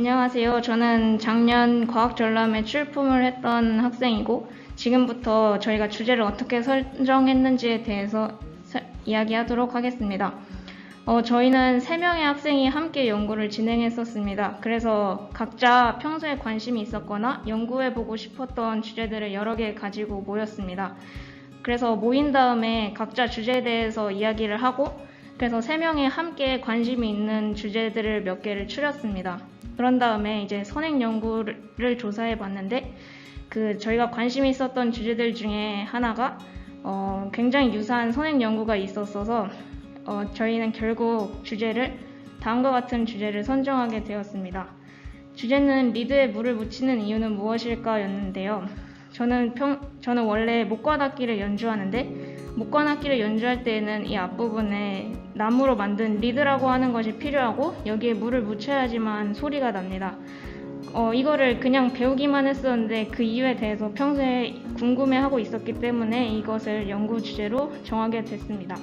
안녕하세요. 저는 작년 과학전람회 출품을 했던 학생이고 지금부터 저희가 주제를 어떻게 선정했는지에 대해서 이야기하도록 하겠습니다. 저희는 3명의 학생이 함께 연구를 진행했었습니다. 그래서 각자 평소에 관심이 있었거나 연구해보고 싶었던 주제들을 여러 개 가지고 모였습니다. 그래서 모인 다음에 각자 주제에 대해서 이야기를 하고 그래서 3명이 함께 관심이 있는 주제들을 몇 개를 추렸습니다. 그런 다음에 이제 선행 연구를 조사해 봤는데 저희가 관심이 있었던 주제들 중에 하나가 굉장히 유사한 선행 연구가 있었어서 저희는 결국 주제를 다음과 같은 주제를 선정하게 되었습니다. 주제는 리드에 물을 묻히는 이유는 무엇일까 였는데요. 저는 원래 목관악기를 연주하는데 목관악기를 연주할 때에는 이 앞부분에 나무로 만든 리드라고 하는 것이 필요하고 여기에 물을 묻혀야지만 소리가 납니다. 이거를 그냥 배우기만 했었는데 그 이유에 대해서 평소에 궁금해하고 있었기 때문에 이것을 연구 주제로 정하게 됐습니다.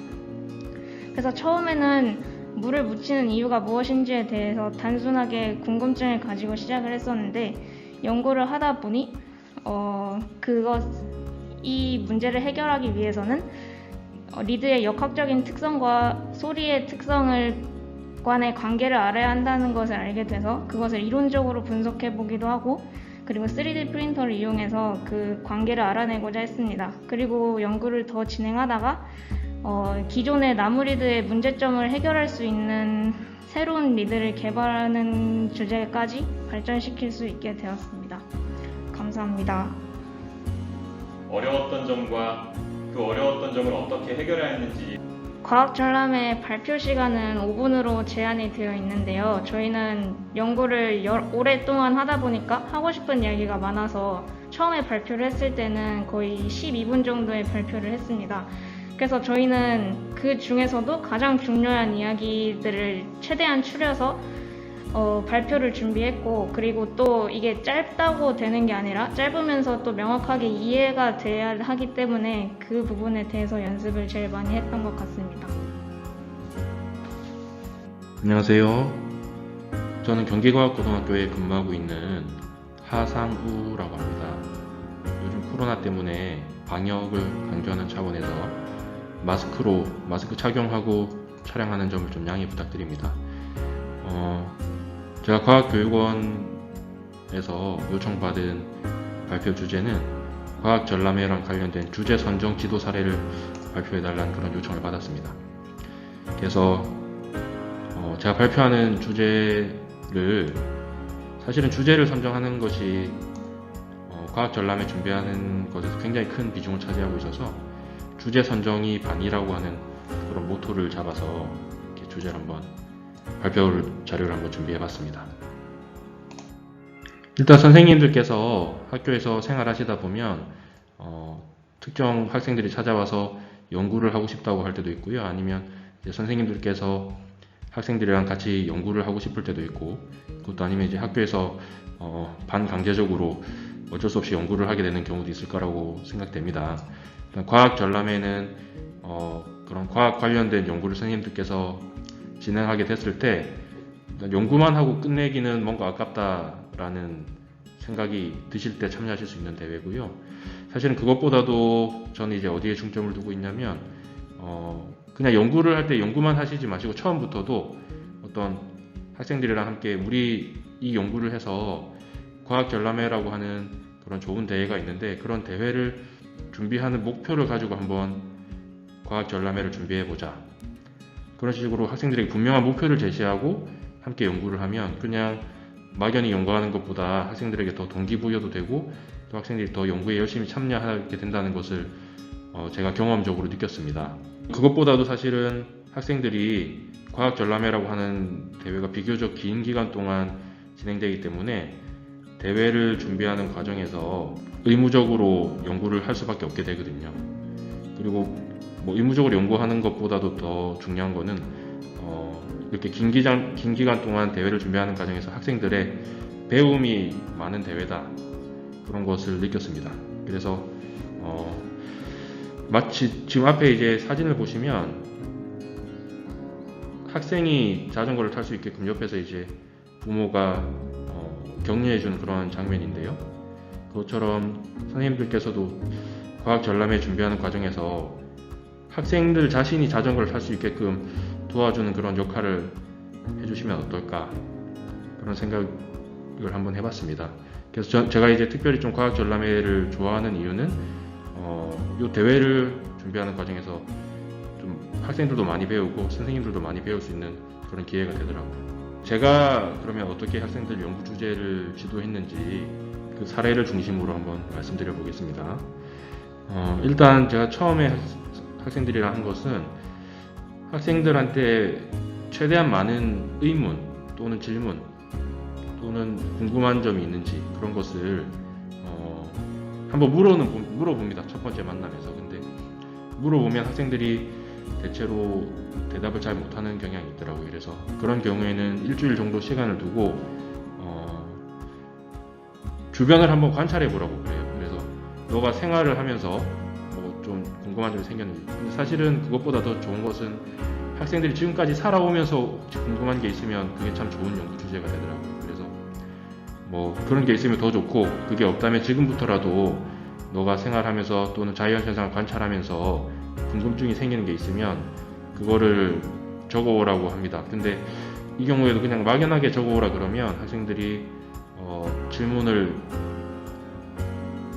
그래서 처음에는 물을 묻히는 이유가 무엇인지에 대해서 단순하게 궁금증을 가지고 시작을 했었는데 연구를 하다 보니 이 문제를 해결하기 위해서는 리드의 역학적인 특성과 소리의 특성을 간의 관계를 알아야 한다는 것을 알게 돼서 그것을 이론적으로 분석해 보기도 하고 그리고 3D 프린터를 이용해서 그 관계를 알아내고자 했습니다. 그리고 연구를 더 진행하다가 기존의 나무 리드의 문제점을 해결할 수 있는 새로운 리드를 개발하는 주제까지 발전시킬 수 있게 되었습니다. 감사합니다. 어려웠던 점과 그 어려웠던 점을 어떻게 해결해야 했는지. 과학전람회 발표 시간은 5분으로 제한이 되어 있는데요. 저희는 연구를 오랫동안 하다 보니까 하고 싶은 이야기가 많아서 처음에 발표를 했을 때는 거의 12분 정도의 발표를 했습니다. 그래서 저희는 그 중에서도 가장 중요한 이야기들을 최대한 추려서 발표를 준비했고 그리고 또 이게 짧다고 되는 게 아니라 짧으면서 또 명확하게 이해가 돼야 하기 때문에 그 부분에 대해서 연습을 제일 많이 했던 것 같습니다. 안녕하세요. 저는 경기과학고등학교에 근무하고 있는 하상우라고 합니다. 요즘 코로나 때문에 방역을 강조하는 차원에서 마스크 착용하고 촬영하는 점을 좀 양해 부탁드립니다. 제가 과학교육원에서 요청받은 발표 주제는 과학전람회랑 관련된 주제 선정 지도 사례를 발표해달라는 그런 요청을 받았습니다. 그래서 제가 발표하는 사실은 주제를 선정하는 것이 과학전람회 준비하는 것에서 굉장히 큰 비중을 차지하고 있어서 주제 선정이 반이라고 하는 그런 모토를 잡아서 이렇게 주제를 발표 자료를 한번 준비해봤습니다. 일단 선생님들께서 학교에서 생활하시다 보면 특정 학생들이 찾아와서 연구를 하고 싶다고 할 때도 있고요. 아니면 이제 선생님들께서 학생들이랑 같이 연구를 하고 싶을 때도 있고 그것도 아니면 이제 학교에서 반강제적으로 어쩔 수 없이 연구를 하게 되는 경우도 있을 거라고 생각됩니다. 과학전람회는 그런 과학 관련된 연구를 선생님들께서 진행하게 됐을 때 연구만 하고 끝내기는 뭔가 아깝다라는 생각이 드실 때 참여하실 수 있는 대회고요. 사실은 그것보다도 저는 이제 어디에 중점을 두고 있냐면 그냥 연구를 할 때 연구만 하시지 마시고 처음부터도 어떤 학생들이랑 함께 우리 이 연구를 해서 과학전람회라고 하는 그런 좋은 대회가 있는데 그런 대회를 준비하는 목표를 가지고 한번 과학전람회를 준비해보자. 그런 식으로 학생들에게 분명한 목표를 제시하고 함께 연구를 하면 그냥 막연히 연구하는 것보다 학생들에게 더 동기부여도 되고 또 학생들이 더 연구에 열심히 참여하게 된다는 것을 제가 경험적으로 느꼈습니다. 그것보다도 사실은 학생들이 과학전람회라고 하는 대회가 비교적 긴 기간 동안 진행되기 때문에 대회를 준비하는 과정에서 의무적으로 연구를 할 수밖에 없게 되거든요. 그리고 의무적으로 연구하는 것보다도 더 중요한 거는 이렇게 긴 기간 동안 대회를 준비하는 과정에서 학생들의 배움이 많은 대회다 그런 것을 느꼈습니다. 그래서 마치 지금 앞에 이제 사진을 보시면 학생이 자전거를 탈 수 있게끔 옆에서 이제 부모가 격려해주는 그런 장면인데요. 그것처럼 선생님들께서도 과학 전람회 준비하는 과정에서 학생들 자신이 자전거를 탈 수 있게끔 도와주는 그런 역할을 해주시면 어떨까, 그런 생각을 한번 해봤습니다. 그래서 제가 이제 특별히 좀 과학 전람회를 좋아하는 이유는 이 대회를 준비하는 과정에서 좀 학생들도 많이 배우고 선생님들도 많이 배울 수 있는 그런 기회가 되더라고요. 제가 그러면 어떻게 학생들 연구 주제를 지도했는지 그 사례를 중심으로 한번 말씀드려 보겠습니다. 일단 제가 처음에 학생들이랑 한 것은 학생들한테 최대한 많은 의문 또는 질문 또는 궁금한 점이 있는지 그런 것을 한번 물어봅니다. 첫 번째 만남에서. 근데 물어보면 학생들이 대체로 대답을 잘 못하는 경향이 있더라고요. 그래서 그런 경우에는 일주일 정도 시간을 두고 주변을 한번 관찰해 보라고 그래요. 그래서 너가 생활을 하면서 뭐 좀 궁금한 점이 생겼는지. 근데 사실은 그것보다 더 좋은 것은 학생들이 지금까지 살아오면서 혹시 궁금한 게 있으면 그게 참 좋은 연구 주제가 되더라고요. 그래서 뭐 그런 게 있으면 더 좋고, 그게 없다면 지금부터라도 너가 생활하면서 또는 자연현상을 관찰하면서 궁금증이 생기는 게 있으면 그거를 적어오라고 합니다. 근데 이 경우에도 그냥 막연하게 적어오라 그러면 학생들이 질문을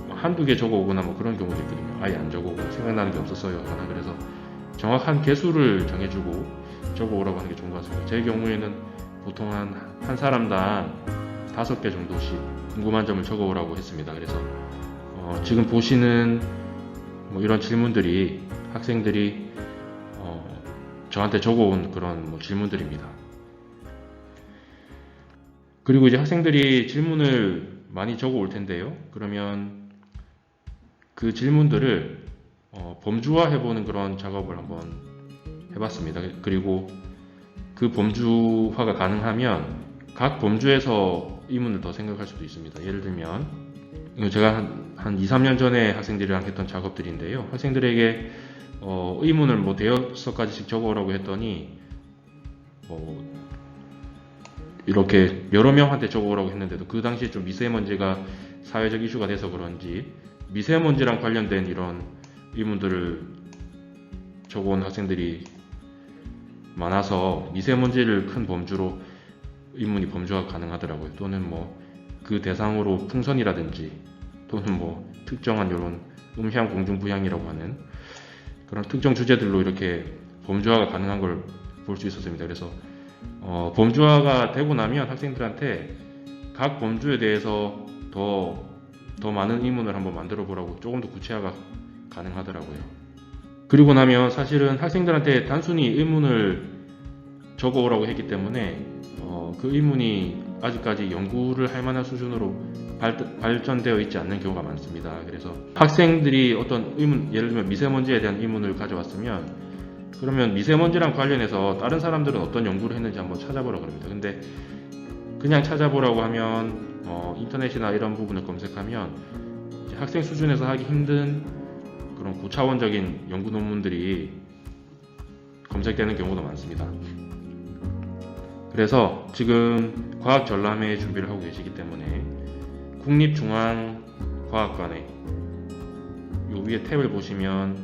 한두 개 적어오거나 뭐 그런 경우도 있거든요. 아예 안 적어오고 생각나는 게 없었어요 하거나. 그래서 정확한 개수를 정해주고 적어오라고 하는 게 좋은 것 같습니다. 제 경우에는 보통 한 사람당 5개 정도씩 궁금한 점을 적어오라고 했습니다. 그래서 지금 보시는 뭐 이런 질문들이 학생들이 저한테 적어온 그런 뭐 질문들입니다. 그리고 이제 학생들이 질문을 많이 적어올 텐데요. 그러면 그 질문들을 범주화해보는 그런 작업을 한번 해봤습니다. 그리고 그 범주화가 가능하면 각 범주에서 의문을 더 생각할 수도 있습니다. 예를 들면 이거 제가 한 2, 3년 전에 학생들이랑 했던 작업들인데요. 학생들에게 의문을 뭐 5가지씩 적어오라고 했더니 이렇게 여러 명한테 적어오라고 했는데도 그 당시에 좀 미세먼지가 사회적 이슈가 돼서 그런지 미세먼지랑 관련된 이런 의문들을 적어온 학생들이 많아서 미세먼지를 큰 범주로 의문이 범주가 가능하더라고요. 또는 뭐 그 대상으로 풍선이라든지 또는 뭐 특정한 이런 음향 공중부양이라고 하는 그런 특정 주제들로 이렇게 범주화가 가능한 걸 볼 수 있었습니다. 그래서 범주화가 되고 나면 학생들한테 각 범주에 대해서 더 많은 의문을 한번 만들어 보라고 조금 더 구체화가 가능하더라고요. 그리고 나면 사실은 학생들한테 단순히 의문을 적어 오라고 했기 때문에 그 의문이 아직까지 연구를 할 만한 수준으로 발전되어 있지 않는 경우가 많습니다. 그래서 학생들이 어떤 의문, 예를 들면 미세먼지에 대한 의문을 가져왔으면 그러면 미세먼지랑 관련해서 다른 사람들은 어떤 연구를 했는지 한번 찾아보라고 합니다. 근데 그냥 찾아보라고 하면 인터넷이나 이런 부분을 검색하면 이제 학생 수준에서 하기 힘든 그런 고차원적인 연구 논문들이 검색되는 경우도 많습니다. 그래서 지금 과학 전람회 준비를 하고 계시기 때문에 국립중앙과학관에 요 위에 탭을 보시면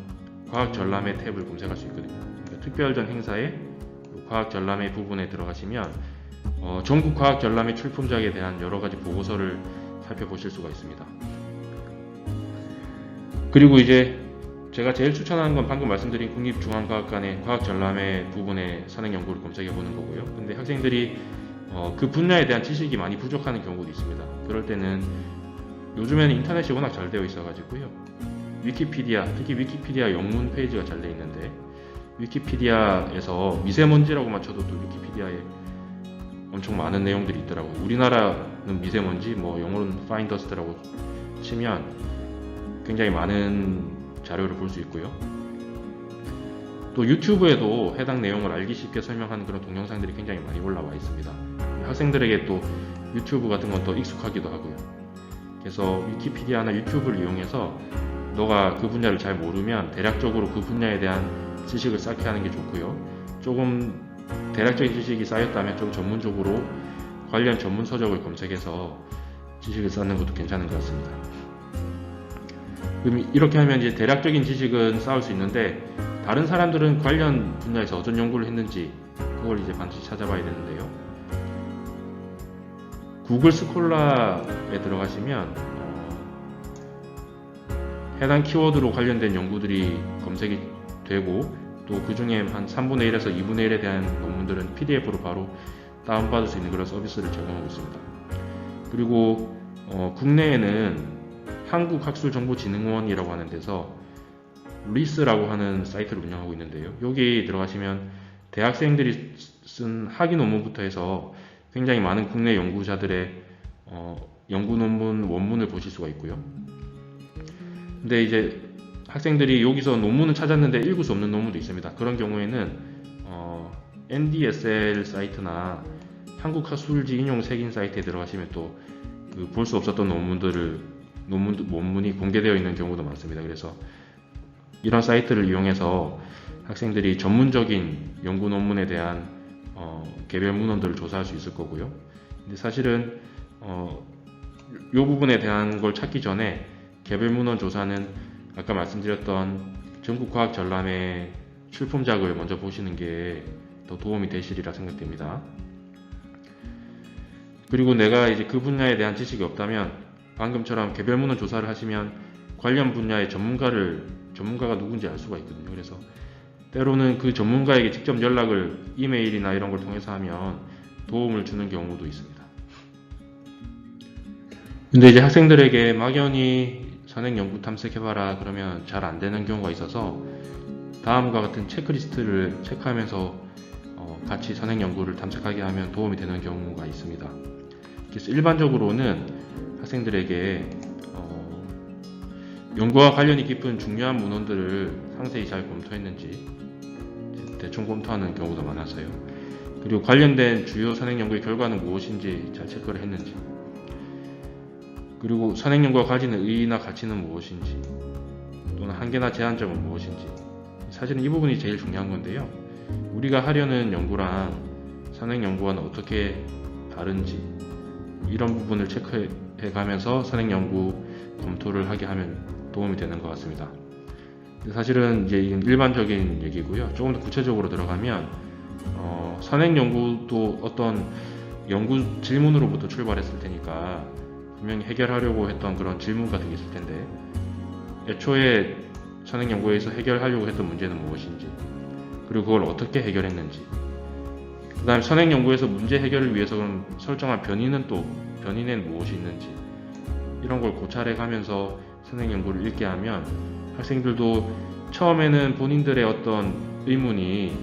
과학 전람회 탭을 검색할 수 있거든요. 그러니까 특별전 행사에 과학 전람회 부분에 들어가시면 전국 과학 전람회 출품작에 대한 여러 가지 보고서를 살펴보실 수가 있습니다. 그리고 이제 제가 제일 추천하는 건 방금 말씀드린 국립중앙과학관의 과학 전람회 부분의 선행 연구를 검색해 보는 거고요. 근데 학생들이 그 분야에 대한 지식이 많이 부족하는 경우도 있습니다. 그럴 때는 요즘에는 인터넷이 워낙 잘 되어 있어 가지고요. 위키피디아, 특히 위키피디아 영문 페이지가 잘 되어 있는데 위키피디아에서 미세먼지라고만 쳐도 또 위키피디아에 엄청 많은 내용들이 있더라고요. 우리나라는 미세먼지, 뭐 영어로는 파인 더스트라고 치면 굉장히 많은 자료를 볼 수 있고요. 또 유튜브에도 해당 내용을 알기 쉽게 설명하는 그런 동영상들이 굉장히 많이 올라와 있습니다. 학생들에게 또 유튜브 같은 건 더 익숙하기도 하고요. 그래서 위키피디아나 유튜브를 이용해서 너가 그 분야를 잘 모르면 대략적으로 그 분야에 대한 지식을 쌓게 하는 게 좋고요. 조금 대략적인 지식이 쌓였다면 좀 전문적으로 관련 전문 서적을 검색해서 지식을 쌓는 것도 괜찮은 것 같습니다. 그럼 이렇게 하면 이제 대략적인 지식은 쌓을 수 있는데, 다른 사람들은 관련 분야에서 어떤 연구를 했는지 그걸 이제 반드시 찾아봐야 되는데요. 구글 스콜라에 들어가시면 해당 키워드로 관련된 연구들이 검색이 되고, 또 그 중에 한 3분의 1에서 2분의 1에 대한 논문들은 PDF로 바로 다운받을 수 있는 그런 서비스를 제공하고 있습니다. 그리고 국내에는 한국학술정보진흥원이라고 하는 데서 리스라고 하는 사이트를 운영하고 있는데요. 여기 들어가시면 대학생들이 쓴 학위 논문부터 해서 굉장히 많은 국내 연구자들의 연구 논문 원문을 보실 수가 있고요. 근데 이제 학생들이 여기서 논문을 찾았는데 읽을 수 없는 논문도 있습니다. 그런 경우에는 NDSL 사이트나 한국학술지 인용 색인 사이트에 들어가시면 또 볼 수 없었던 원문이 공개되어 있는 경우도 많습니다. 그래서 이런 사이트를 이용해서 학생들이 전문적인 연구 논문에 대한 개별 문헌들을 조사할 수 있을 거고요. 근데 사실은 이 부분에 대한 걸 찾기 전에 개별 문헌 조사는 아까 말씀드렸던 전국과학전람회 출품작을 먼저 보시는 게 더 도움이 되시리라 생각됩니다. 그리고 내가 이제 그 분야에 대한 지식이 없다면 방금처럼 개별 문헌 조사를 하시면 관련 분야의 전문가가 누군지 알 수가 있거든요. 그래서 때로는 그 전문가에게 직접 연락을 이메일이나 이런 걸 통해서 하면 도움을 주는 경우도 있습니다. 근데 이제 학생들에게 막연히 선행 연구 탐색해봐라 그러면 잘 안 되는 경우가 있어서 다음과 같은 체크리스트를 체크하면서 같이 선행 연구를 탐색하게 하면 도움이 되는 경우가 있습니다. 그래서 일반적으로는 학생들에게 연구와 관련이 깊은 중요한 문헌들을 상세히 잘 검토했는지 대충 검토하는 경우도 많아서요. 그리고 관련된 주요 선행 연구의 결과는 무엇인지 잘 체크를 했는지, 그리고 선행 연구가 가지는 의의나 가치는 무엇인지, 또는 한계나 제한점은 무엇인지, 사실은 이 부분이 제일 중요한 건데요. 우리가 하려는 연구랑 선행 연구와는 어떻게 다른지 이런 부분을 체크해 가면서 선행 연구 검토를 하게 하면 도움이 되는 것 같습니다. 사실은 이제 이건 일반적인 얘기고요. 조금 더 구체적으로 들어가면 선행 연구도 어떤 연구 질문으로부터 출발했을 테니까 분명히 해결하려고 했던 그런 질문 같은 게 있을 텐데, 애초에 선행 연구에서 해결하려고 했던 문제는 무엇인지, 그리고 그걸 어떻게 해결했는지, 그 다음에 선행 연구에서 문제 해결을 위해서 그럼 설정한 변인에는 무엇이 있는지, 이런 걸 고찰해 가면서 선행 연구를 읽게 하면 학생들도 처음에는 본인들의 어떤 의문이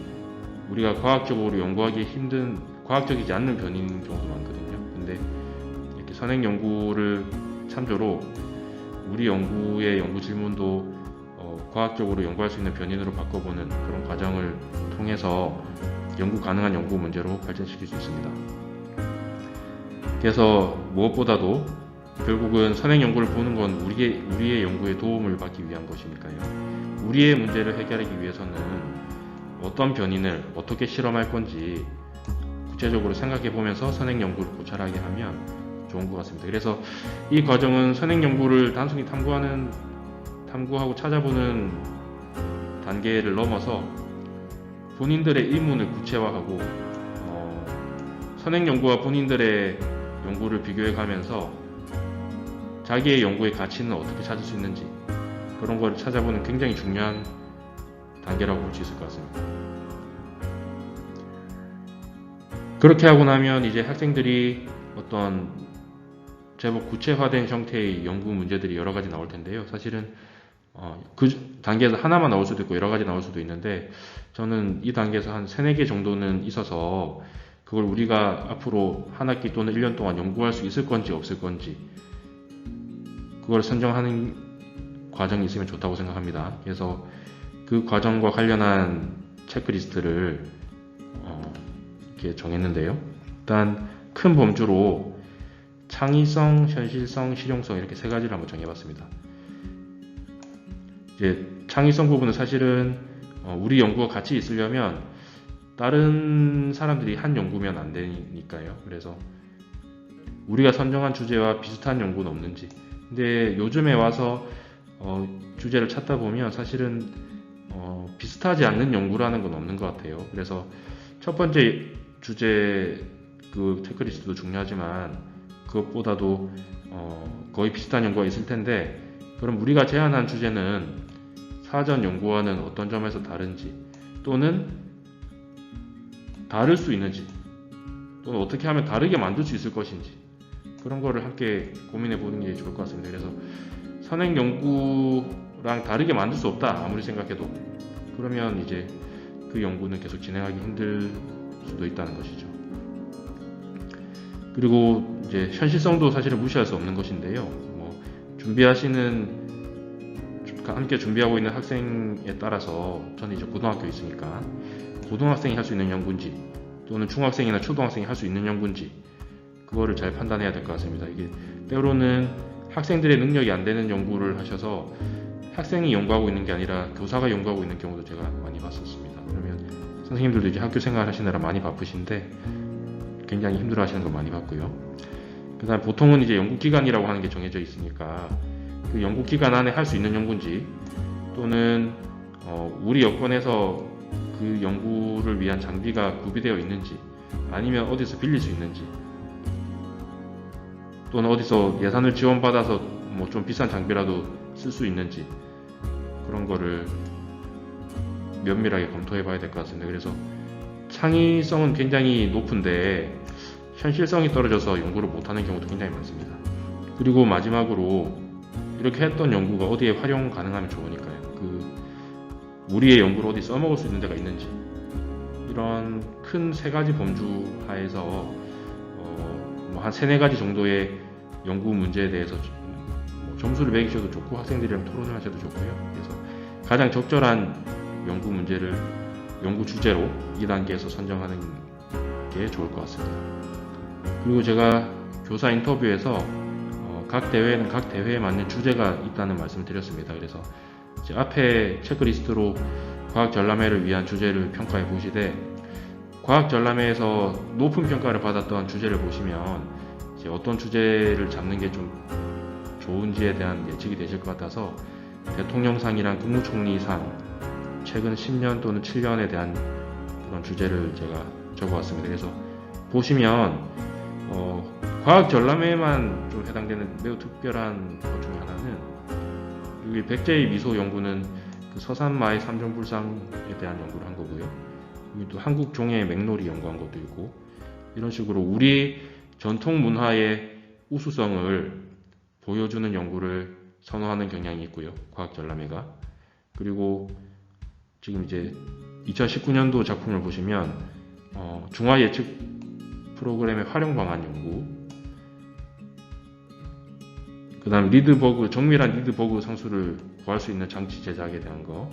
우리가 과학적으로 연구하기 힘든, 과학적이지 않는 변인인 경우도 많거든요. 근데 이렇게 선행 연구를 참조로 우리 연구의 연구 질문도 과학적으로 연구할 수 있는 변인으로 바꿔보는 그런 과정을 통해서 연구 가능한 연구 문제로 발전시킬 수 있습니다. 그래서 무엇보다도 결국은 선행 연구를 보는 건 우리의 연구에 도움을 받기 위한 것이니까요. 우리의 문제를 해결하기 위해서는 어떤 변인을 어떻게 실험할 건지 구체적으로 생각해 보면서 선행 연구를 고찰하게 하면 좋은 것 같습니다. 그래서 이 과정은 선행 연구를 단순히 탐구하고 찾아보는 단계를 넘어서 본인들의 의문을 구체화하고 선행 연구와 본인들의 연구를 비교해 가면서 자기의 연구의 가치는 어떻게 찾을 수 있는지, 그런 걸 찾아보는 굉장히 중요한 단계라고 볼 수 있을 것 같습니다. 그렇게 하고 나면 이제 학생들이 어떤 제법 구체화된 형태의 연구 문제들이 여러 가지 나올 텐데요. 사실은 그 단계에서 하나만 나올 수도 있고 여러 가지 나올 수도 있는데, 저는 이 단계에서 한 3, 4개 정도는 있어서 그걸 우리가 앞으로 한 학기 또는 1년 동안 연구할 수 있을 건지 없을 건지 그걸 선정하는 과정이 있으면 좋다고 생각합니다. 그래서 그 과정과 관련한 체크리스트를 이렇게 정했는데요. 일단 큰 범주로 창의성, 현실성, 실용성 이렇게 3가지를 한번 정해봤습니다. 이제 창의성 부분은 사실은 우리 연구가 같이 있으려면 다른 사람들이 한 연구면 안 되니까요. 그래서 우리가 선정한 주제와 비슷한 연구는 없는지. 근데 요즘에 와서 주제를 찾다 보면 사실은 비슷하지 않는 연구라는 건 없는 것 같아요. 그래서 첫 번째 주제 그 체크리스트도 중요하지만 그것보다도 거의 비슷한 연구가 있을 텐데, 그럼 우리가 제안한 주제는 사전 연구와는 어떤 점에서 다른지, 또는 다를 수 있는지, 또는 어떻게 하면 다르게 만들 수 있을 것인지, 그런 거를 함께 고민해 보는 게 좋을 것 같습니다. 그래서 선행 연구랑 다르게 만들 수 없다 아무리 생각해도, 그러면 이제 그 연구는 계속 진행하기 힘들 수도 있다는 것이죠. 그리고 이제 현실성도 사실은 무시할 수 없는 것인데요. 함께 준비하고 있는 학생에 따라서, 저는 이제 고등학교에 있으니까 고등학생이 할 수 있는 연구인지 또는 중학생이나 초등학생이 할 수 있는 연구인지, 그거를 잘 판단해야 될 것 같습니다. 이게 때로는 학생들의 능력이 안 되는 연구를 하셔서 학생이 연구하고 있는 게 아니라 교사가 연구하고 있는 경우도 제가 많이 봤었습니다. 그러면 선생님들도 이제 학교 생활 하시느라 많이 바쁘신데 굉장히 힘들어 하시는 거 많이 봤고요. 그 다음 보통은 이제 연구기간이라고 하는 게 정해져 있으니까 그 연구기간 안에 할 수 있는 연구인지, 또는 우리 여건에서 그 연구를 위한 장비가 구비되어 있는지, 아니면 어디서 빌릴 수 있는지, 또는 어디서 예산을 지원받아서 뭐 좀 비싼 장비라도 쓸 수 있는지, 그런 거를 면밀하게 검토해 봐야 될 것 같습니다. 그래서 창의성은 굉장히 높은데 현실성이 떨어져서 연구를 못하는 경우도 굉장히 많습니다. 그리고 마지막으로 이렇게 했던 연구가 어디에 활용 가능하면 좋으니까요. 우리의 연구를 어디 써먹을 수 있는 데가 있는지, 이런 큰 세 가지 범주 하에서 한 3-4가지 정도의 연구 문제에 대해서 점수를 매기셔도 좋고 학생들이랑 토론을 하셔도 좋고요. 그래서 가장 적절한 연구 문제를 연구 주제로 2단계에서 선정하는 게 좋을 것 같습니다. 그리고 제가 교사 인터뷰에서 각 대회에는 각 대회에 맞는 주제가 있다는 말씀을 드렸습니다. 그래서 이제 앞에 체크리스트로 과학전람회를 위한 주제를 평가해 보시되, 과학전람회에서 높은 평가를 받았던 주제를 보시면 이제 어떤 주제를 잡는 게 좀 좋은지에 대한 예측이 되실 것 같아서 대통령상이랑 국무총리상 최근 10년 또는 7년에 대한 그런 주제를 제가 적어왔습니다. 그래서 보시면 과학전람회에만 좀 해당되는 매우 특별한 것 중에 하나는, 여기 백제의 미소 연구는 그 서산마의 삼종불상에 대한 연구를 한 거고요. 여기 또 한국 종의 맥놀이 연구한 것도 있고, 이런 식으로 우리 전통 문화의 우수성을 보여주는 연구를 선호하는 경향이 있고요. 과학전람회가. 그리고 지금 이제 2019년도 작품을 보시면 중화 예측 프로그램의 활용 방안 연구, 그 다음 정밀한 리드버그 상수를 구할 수 있는 장치 제작에 대한 거,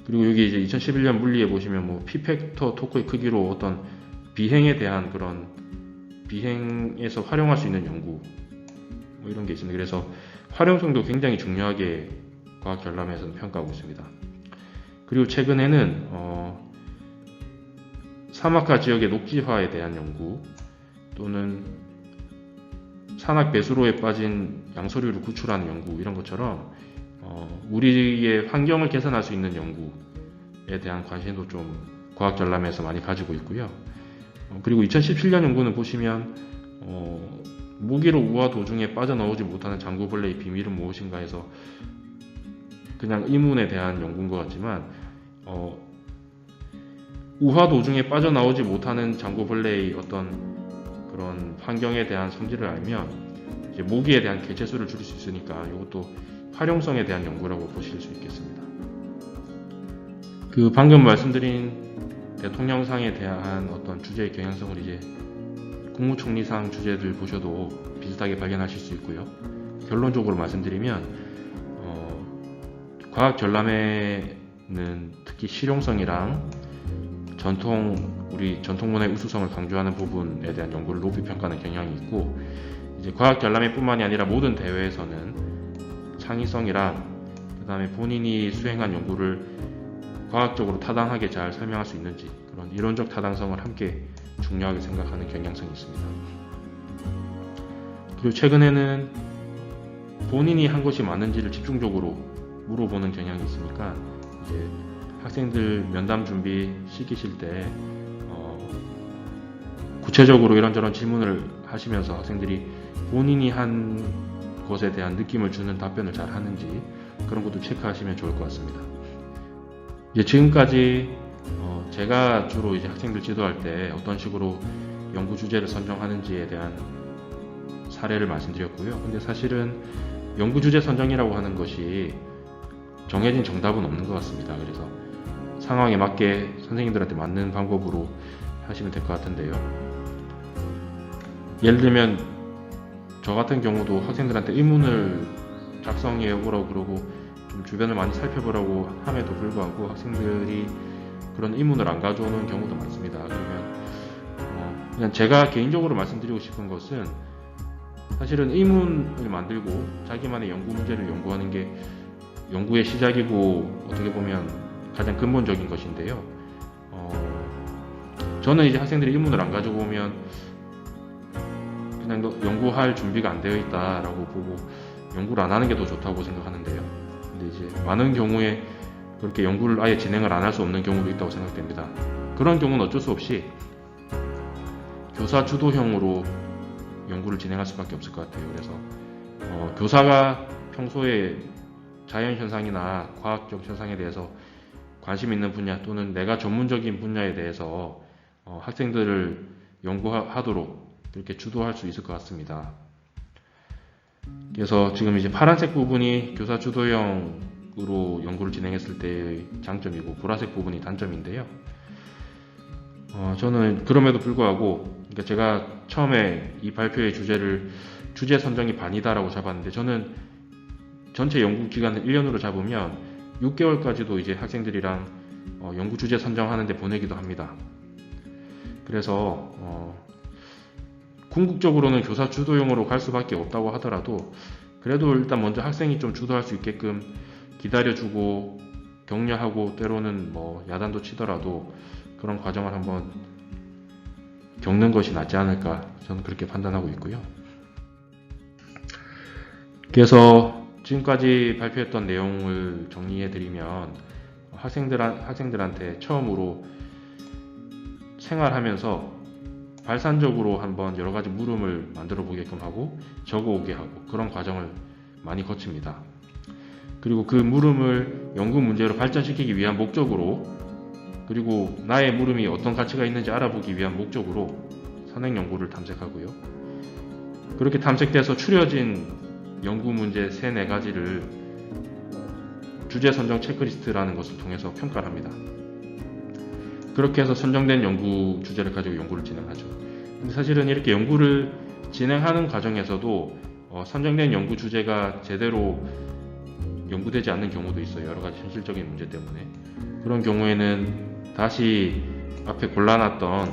그리고 여기 이제 2011년 물리에 보시면 P팩터 토크의 크기로 어떤 비행에 대한 그런 비행에서 활용할 수 있는 연구, 이런 게 있습니다. 그래서 활용성도 굉장히 중요하게 과학전람회에서는 평가하고 있습니다. 그리고 최근에는 사막화 지역의 녹지화에 대한 연구, 또는 산악 배수로에 빠진 양서류를 구출하는 연구, 이런 것처럼 우리의 환경을 개선할 수 있는 연구에 대한 관심도 좀 과학전람회에서 많이 가지고 있고요. 그리고 2017년 연구는 보시면 무기로 우화 도중에 빠져나오지 못하는 장구벌레의 비밀은 무엇인가 해서 그냥 의문에 대한 연구인 것 같지만, 우화 도중에 빠져나오지 못하는 장구벌레의 어떤 그런 환경에 대한 성질을 알면 이제 모기에 대한 개체수를 줄일 수 있으니까 이것도 활용성에 대한 연구라고 보실 수 있겠습니다. 방금 말씀드린 대통령상에 대한 어떤 주제의 경향성을 이제 국무총리상 주제들 보셔도 비슷하게 발견하실 수 있고요. 결론적으로 말씀드리면 과학전람회는 특히 실용성이랑 우리 전통문화의 우수성을 강조하는 부분에 대한 연구를 높이 평가하는 경향이 있고, 이제 과학전람회뿐만이 아니라 모든 대회에서는 창의성이랑 그 다음에 본인이 수행한 연구를 과학적으로 타당하게 잘 설명할 수 있는지, 그런 이론적 타당성을 함께 중요하게 생각하는 경향성이 있습니다. 그리고 최근에는 본인이 한 것이 맞는지를 집중적으로 물어보는 경향이 있으니까 이제 학생들 면담 준비 시키실 때 구체적으로 이런저런 질문을 하시면서 학생들이 본인이 한 것에 대한 느낌을 주는 답변을 잘 하는지 그런 것도 체크하시면 좋을 것 같습니다. 이제 지금까지 제가 주로 이제 학생들 지도할 때 어떤 식으로 연구 주제를 선정하는지에 대한 사례를 말씀드렸고요. 근데 사실은 연구 주제 선정이라고 하는 것이 정해진 정답은 없는 것 같습니다. 그래서 상황에 맞게 선생님들한테 맞는 방법으로 하시면 될 것 같은데요. 예를 들면 저 같은 경우도 학생들한테 의문을 작성해 오라고 그러고 좀 주변을 많이 살펴보라고 함에도 불구하고 학생들이 그런 의문을 안 가져오는 경우도 많습니다. 그러면 그냥 제가 개인적으로 말씀드리고 싶은 것은 사실은 의문을 만들고 자기만의 연구 문제를 연구하는 게 연구의 시작이고 어떻게 보면 가장 근본적인 것인데요. 저는 이제 학생들이 의문을 안 가지고 오면 그냥 연구할 준비가 안 되어 있다라고 보고 연구를 안 하는 게 더 좋다고 생각하는데요. 근데 이제 많은 경우에 그렇게 연구를 아예 진행을 안 할 수 없는 경우도 있다고 생각됩니다. 그런 경우는 어쩔 수 없이 교사 주도형으로 연구를 진행할 수밖에 없을 것 같아요. 그래서 교사가 평소에 자연현상이나 과학적 현상에 대해서 관심 있는 분야 또는 내가 전문적인 분야에 대해서 학생들을 연구하도록 이렇게 주도할 수 있을 것 같습니다. 그래서 지금 이제 파란색 부분이 교사 주도형으로 연구를 진행했을 때의 장점이고 보라색 부분이 단점인데요. 저는 그럼에도 불구하고 그러니까 제가 처음에 이 발표의 주제 선정이 반이다라고 잡았는데 저는 전체 연구 기간을 1년으로 잡으면 6개월까지도 이제 학생들이랑 연구 주제 선정하는데 보내기도 합니다. 그래서 궁극적으로는 교사 주도형으로 갈 수밖에 없다고 하더라도 그래도 일단 먼저 학생이 좀 주도할 수 있게끔 기다려주고 격려하고 때로는 뭐 야단도 치더라도 그런 과정을 한번 겪는 것이 낫지 않을까 저는 그렇게 판단하고 있고요. 그래서 지금까지 발표했던 내용을 정리해드리면 학생들한테 처음으로 생활하면서 발산적으로 한번 여러 가지 물음을 만들어 보게끔 하고 적어오게 하고 그런 과정을 많이 거칩니다. 그리고 그 물음을 연구 문제로 발전시키기 위한 목적으로 그리고 나의 물음이 어떤 가치가 있는지 알아보기 위한 목적으로 선행 연구를 탐색하고요. 그렇게 탐색돼서 추려진 연구 문제 3-4가지를 주제 선정 체크리스트라는 것을 통해서 평가를 합니다. 그렇게 해서 선정된 연구 주제를 가지고 연구를 진행하죠. 근데 사실은 이렇게 연구를 진행하는 과정에서도 선정된 연구 주제가 제대로 연구되지 않는 경우도 있어요. 여러 가지 현실적인 문제 때문에. 그런 경우에는 다시 앞에 골라놨던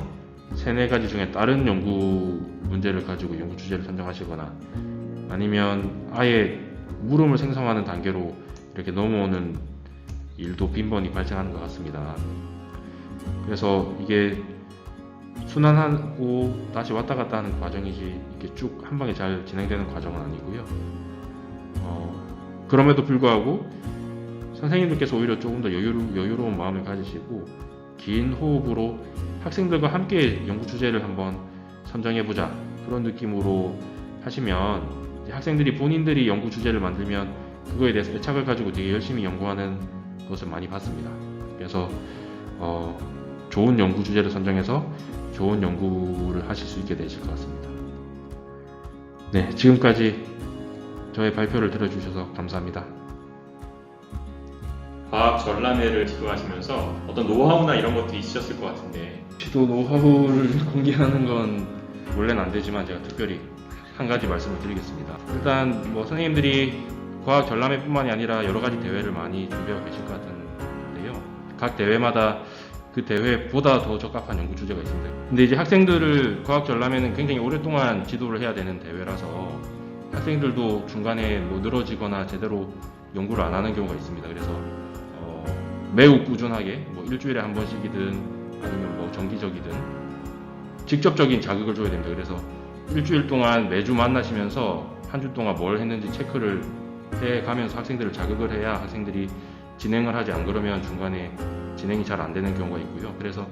3-4가지 중에 다른 연구 문제를 가지고 연구 주제를 선정하시거나 아니면 아예 물음을 생성하는 단계로 이렇게 넘어오는 일도 빈번히 발생하는 것 같습니다. 그래서 이게 순환하고 다시 왔다 갔다 하는 과정이지 이렇게 쭉 한 방에 잘 진행되는 과정은 아니고요. 그럼에도 불구하고 선생님들께서 오히려 조금 더 여유로운 마음을 가지시고 긴 호흡으로 학생들과 함께 연구 주제를 한번 선정해보자 그런 느낌으로 하시면 이제 학생들이 본인들이 연구 주제를 만들면 그거에 대해서 애착을 가지고 되게 열심히 연구하는 것을 많이 봤습니다. 그래서 좋은 연구 주제를 선정해서 좋은 연구를 하실 수 있게 되실 것 같습니다. 네, 지금까지 저의 발표를 들어주셔서 감사합니다. 과학 전람회를 지도하시면서 어떤 노하우나 이런 것도 있으셨을 것 같은데 지도 노하우를 공개하는 건 원래는 안 되지만 제가 특별히 한 가지 말씀을 드리겠습니다. 일단 뭐 선생님들이 과학 전람회뿐만이 아니라 여러 가지 대회를 많이 준비하고 계실 것 같은데요. 각 대회마다 그 대회보다 더 적합한 연구 주제가 있습니다. 근데 이제 학생들을 과학 전람회는 굉장히 오랫동안 지도를 해야 되는 대회라서 학생들도 중간에 뭐 늘어지거나 제대로 연구를 안 하는 경우가 있습니다. 그래서 매우 꾸준하게 뭐 일주일에 한 번씩이든 아니면 뭐 정기적이든 직접적인 자극을 줘야 됩니다. 그래서 일주일 동안 매주 만나시면서 한 주 동안 뭘 했는지 체크를 해가면서 학생들을 자극을 해야 학생들이 진행을 하지, 안 그러면 중간에 진행이 잘 안 되는 경우가 있고요. 그래서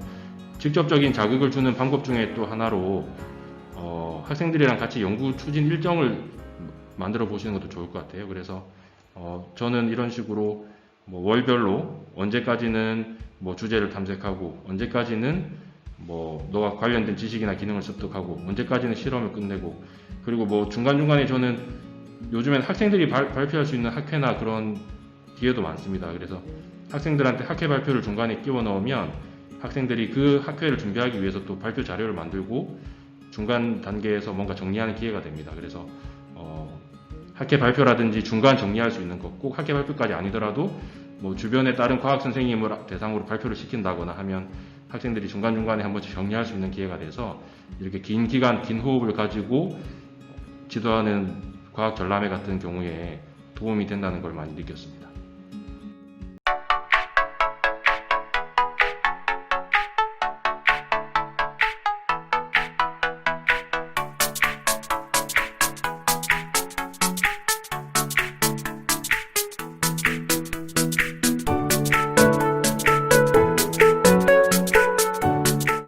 직접적인 자극을 주는 방법 중에 또 하나로 학생들이랑 같이 연구 추진 일정을 만들어 보시는 것도 좋을 것 같아요. 그래서 저는 이런 식으로 뭐 월별로 언제까지는 뭐 주제를 탐색하고, 언제까지는 뭐 너와 관련된 지식이나 기능을 습득하고, 언제까지는 실험을 끝내고, 그리고 뭐 중간중간에 저는 요즘엔 학생들이 발표할 수 있는 학회나 그런 기회도 많습니다. 그래서 학생들한테 학회 발표를 중간에 끼워 넣으면 학생들이 그 학회를 준비하기 위해서 또 발표 자료를 만들고 중간 단계에서 뭔가 정리하는 기회가 됩니다. 그래서 학회 발표라든지 중간 정리할 수 있는 것, 꼭 학회 발표까지 아니더라도 뭐 주변에 다른 과학 선생님을 대상으로 발표를 시킨다거나 하면 학생들이 중간중간에 한 번씩 정리할 수 있는 기회가 돼서 이렇게 긴 기간, 긴 호흡을 가지고 지도하는 과학 전람회 같은 경우에 도움이 된다는 걸 많이 느꼈습니다.